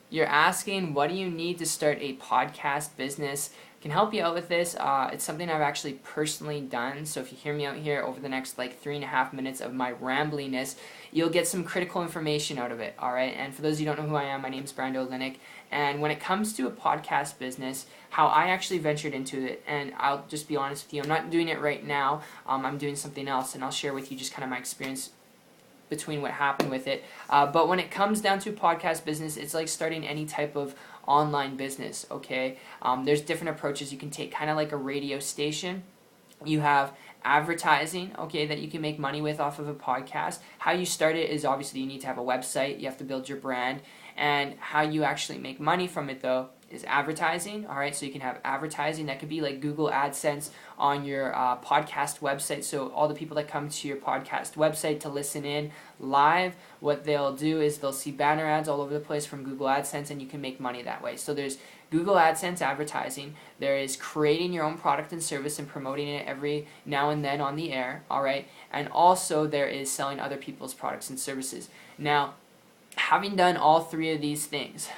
You're asking, what do you need to start a podcast business? Can help you out with this. It's something I've actually personally done. So if you hear me out here over the next like 3.5 minutes of my rambliness, you'll get some critical information out of it. All right. And for those of you who don't know who I am, my name is Brando Linick. And when it comes to a podcast business, how I actually ventured into it, and I'll just be honest with you, I'm not doing it right now. I'm doing something else, and I'll share with you just kind of my experience between what happened with it. But when it comes down to podcast business, it's like starting any type of online business, okay? There's different approaches you can take, kind of like a radio station. You have advertising, okay, that you can make money with off of a podcast. How you start it is obviously you need to have a website, you have to build your brand, and how you actually make money from it though is advertising. All right, so you can have advertising that could be like Google AdSense on your podcast website. So all the people that come to your podcast website to listen in live, what they'll do is they'll see banner ads all over the place from Google AdSense, and you can make money that way. So there's Google AdSense advertising. There is creating your own product and service and promoting it every now and then on the air. All right, and also there is selling other people's products and services. Now, having done all three of these things,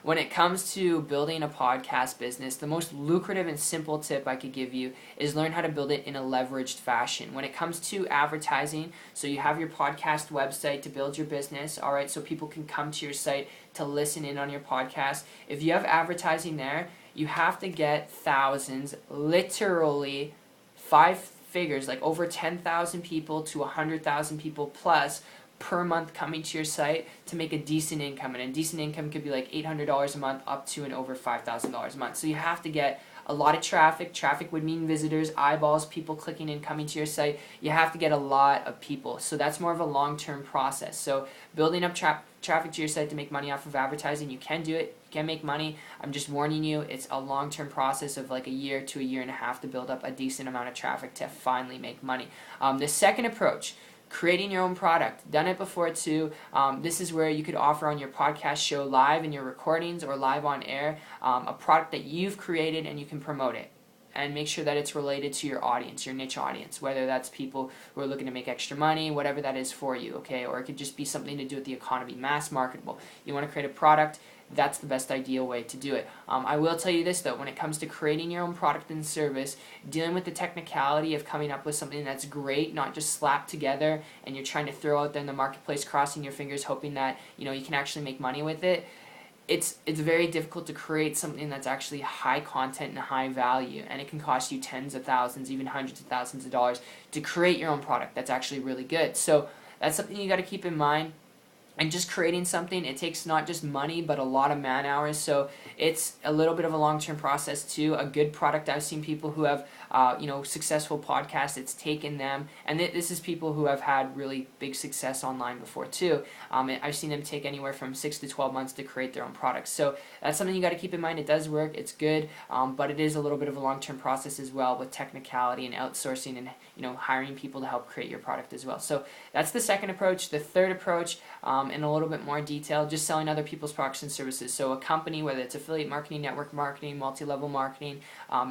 when it comes to building a podcast business, the most lucrative and simple tip I could give you is learn how to build it in a leveraged fashion. When it comes to advertising, so you have your podcast website to build your business, all right, so people can come to your site to listen in on your podcast. If you have advertising there, you have to get thousands, literally 5 figures, like over 10,000 people to 100,000 people plus per month coming to your site to make a decent income. And a decent income could be like $800 a month up to and over $5,000 a month. So you have to get a lot of traffic. Traffic would mean visitors, eyeballs, people clicking and coming to your site. You have to get a lot of people. So that's more of a long-term process. So building up traffic to your site to make money off of advertising, you can do it. You can make money. I'm just warning you, it's a long-term process of like a year to a year and a half to build up a decent amount of traffic to finally make money. The second approach, creating your own product. Done it before too. This is where you could offer on your podcast show live in your recordings or live on air a product that you've created, and you can promote it and make sure that it's related to your audience, your niche audience, whether that's people who are looking to make extra money, whatever that is for you, okay? Or it could just be something to do with the economy, mass marketable. You want to create a product, that's the best ideal way to do it. I will tell you this though, when it comes to creating your own product and service, dealing with the technicality of coming up with something that's great, not just slapped together and you're trying to throw out there in the marketplace, crossing your fingers, hoping that you can actually make money with it. It's very difficult to create something that's actually high content and high value, and it can cost you tens of thousands, even hundreds of thousands of dollars to create your own product that's actually really good. So that's something you got to keep in mind. And just creating something, it takes not just money, but a lot of man hours. So it's a little bit of a long-term process too. A good product, I've seen people who have, successful podcasts, it's taken them, and this is people who have had really big success online before too. I've seen them take anywhere from 6 to 12 months to create their own products. So that's something you got to keep in mind. It does work, it's good, but it is a little bit of a long-term process as well with technicality and outsourcing and hiring people to help create your product as well. So that's the second approach. The third approach, in a little bit more detail, just selling other people's products and services. So a company, whether it's affiliate marketing, network marketing, multi-level marketing,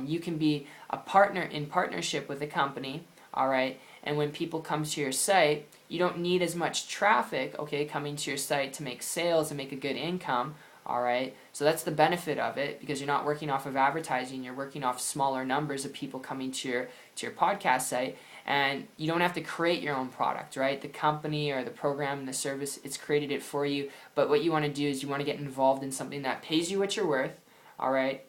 you can be a partner in partnership with a company, all right? And when people come to your site, you don't need as much traffic, okay, coming to your site to make sales and make a good income, all right? So that's the benefit of it, because you're not working off of advertising, you're working off smaller numbers of people coming to your podcast site, and you don't have to create your own product, right? The company or the program, the service, it's created it for you. But what you want to do is you want to get involved in something that pays you what you're worth, all right?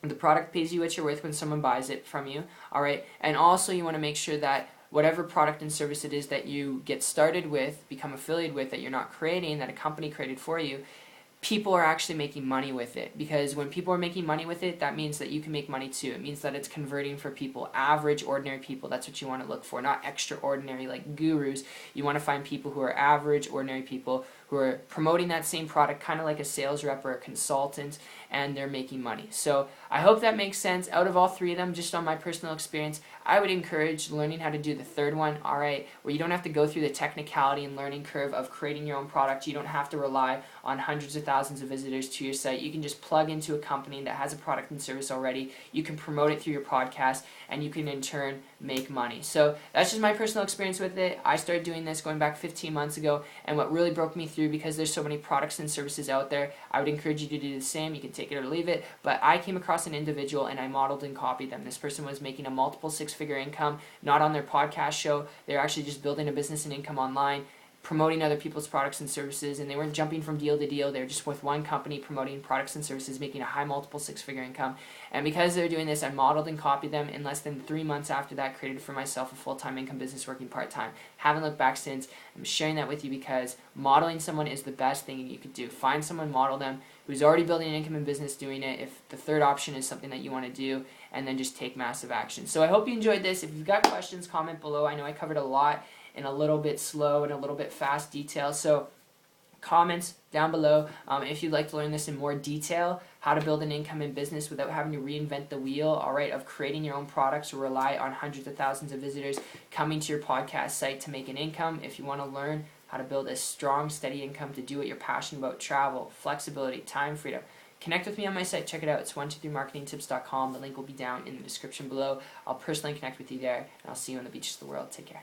The product pays you what you're worth when someone buys it from you, all right? And also you want to make sure that whatever product and service it is that you get started with, become affiliated with, that you're not creating, that a company created for you, people are actually making money with it. Because when people are making money with it, that means that you can make money too. It means that it's converting for people, average, ordinary people. That's what you want to look for, not extraordinary like gurus. You want to find people who are average, ordinary people who are promoting that same product, kind of like a sales rep or a consultant, and they're making money. So I hope that makes sense. Out of all three of them, just on my personal experience, I would encourage learning how to do the third one, all right, where you don't have to go through the technicality and learning curve of creating your own product. You don't have to rely on hundreds of thousands of visitors to your site. You can just plug into a company that has a product and service already. You can promote it through your podcast, and you can in turn make money. So that's just my personal experience with it. I started doing this going back 15 months ago, and what really broke me through through, because there's so many products and services out there. I would encourage you to do the same. You can take it or leave it. But I came across an individual and I modeled and copied them. This person was making a multiple six-figure income, not on their podcast show. They're actually just building a business and income online, promoting other people's products and services, and they weren't jumping from deal to deal. They were just with one company promoting products and services, making a high multiple six-figure income. And because they're doing this, I modeled and copied them. In less than 3 months after that, created for myself a full-time income business working part-time. Haven't looked back since. I'm sharing that with you because modeling someone is the best thing you could do. Find someone, model them, who's already building an income and business doing it, if the third option is something that you want to do, and then just take massive action. So I hope you enjoyed this. If you've got questions, comment below. I know I covered a lot in a little bit slow and a little bit fast detail. So comments down below if you'd like to learn this in more detail, how to build an income in business without having to reinvent the wheel, all right, of creating your own products or rely on hundreds of thousands of visitors coming to your podcast site to make an income. If you want to learn how to build a strong, steady income to do what you're passionate about, travel, flexibility, time freedom, connect with me on my site. Check it out. It's 123marketingtips.com. The link will be down in the description below. I'll personally connect with you there, and I'll see you on the beaches of the world. Take care.